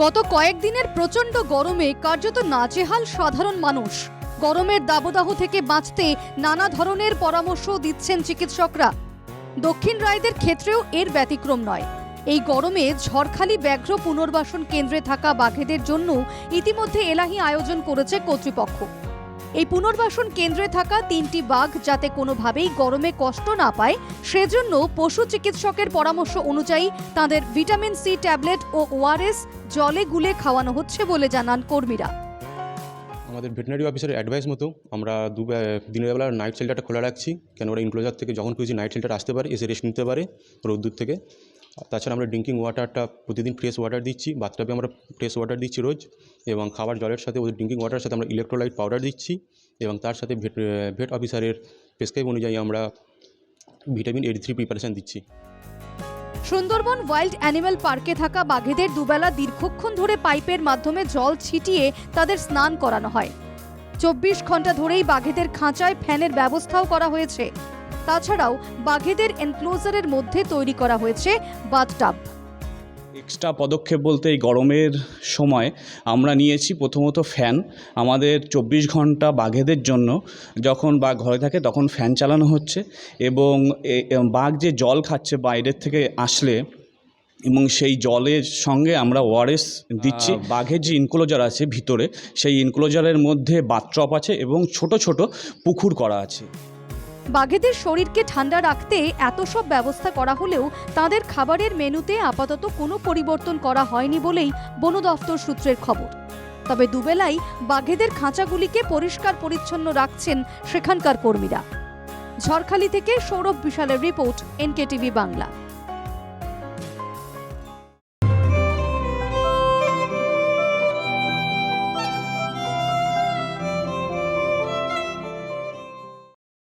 গত কয়েকদিনের প্রচণ্ড গরমে কার্যত নাজেহাল সাধারণ মানুষ। গরমের দাবদাহ থেকে বাঁচতে নানা ধরনের পরামর্শ দিচ্ছেন চিকিৎসকরা। দক্ষিণ রায়দের ক্ষেত্রেও এর ব্যতিক্রম নয়। এই গরমে ঝড়খালি ব্যাঘ্র পুনর্বাসন কেন্দ্রে থাকা বাঘেদের জন্য ইতিমধ্যে এলাহি আয়োজন করেছে কর্তৃপক্ষ। এই পুনর্বাসন কেন্দ্রে থাকা 3টি বাঘ যাতে কোনোভাবেই গরমে কষ্ট না পায় সেজন্য পশু চিকিৎসকের পরামর্শ অনুযায়ী তাদের ভিটামিন সি ট্যাবলেট ও ওআরএস জলে গুলে খাওয়ানো হচ্ছে বলে জানান কর্মীরা। আমাদের ভেটেরিনারি অফিসারের অ্যাডভাইস মতো আমরা দিনের বেলা নাইট শেল্টারটা খোলা রাখছি, কেন ওরা ইনক্লোজার থেকে যখন খুশি নাইট শেল্টার আসতে পারে, এসে রেস্ট নিতে পারে রোদ্দুর থেকে। তাছাড়া আমরা ড্রিঙ্কিং ওয়াটারটা প্রতিদিন ফ্রেশ ওয়াটার দিচ্ছি, বাথটাবে আমরা ফ্রেশ ওয়াটার দিচ্ছি রোজ, এবং খাবার জলের সাথে ওদের ড্রিঙ্কিং ওয়াটারের সাথে আমরা ইলেকট্রোলাইট পাউডার দিচ্ছি, এবং তার সাথে ভেট অফিসারের প্রেসক্রাইব অনুযায়ী আমরা ভিটামিন A3 প্রিপারেশন দিচ্ছি। সুন্দরবন ওয়াইল্ড অ্যানিম্যাল পার্কে থাকা বাঘেদের দুবেলা দীর্ঘক্ষণ ধরে পাইপের মাধ্যমে জল ছিটিয়ে তাদের স্নান করানো হয়। 24 ঘন্টা ধরেই বাঘেদের খাঁচায় ফ্যানের ব্যবস্থাও করা হয়েছে। তাছাড়াও বাঘেদের এনক্লোজারের মধ্যে তৈরি করা হয়েছে বাথটাব। এক্সট্রা পদক্ষেপ বলতে এই গরমের সময় আমরা নিয়েছি প্রথমত ফ্যান। আমাদের 24 ঘন্টা বাঘেদের জন্য যখন বাঘ ঘরে থাকে তখন ফ্যান চালানো হচ্ছে, এবং বাঘ যে জল খাচ্ছে বাইরের থেকে আসলে, এবং সেই জলের সঙ্গে আমরা ওআরএস দিচ্ছি। বাঘের যে ইনক্লোজার আছে ভিতরে, সেই ইনক্লোজারের মধ্যে বাথটব আছে এবং ছোট ছোট পুকুর করা আছে। বাঘেদের শরীরকে ঠান্ডা রাখতে এত সব ব্যবস্থা করা হলেও তাদের খাবারের মেনুতে আপাতত কোনো পরিবর্তন করা হয়নি বলেই বন দফতর সূত্রের খবর। তবে দুবেলাই বাঘেদের খাঁচাগুলিকে পরিষ্কার পরিচ্ছন্ন রাখছেন সেখানকার কর্মীরা। ঝড়খালি থেকে সৌরভ বিশালের রিপোর্ট, NKTV বাংলা।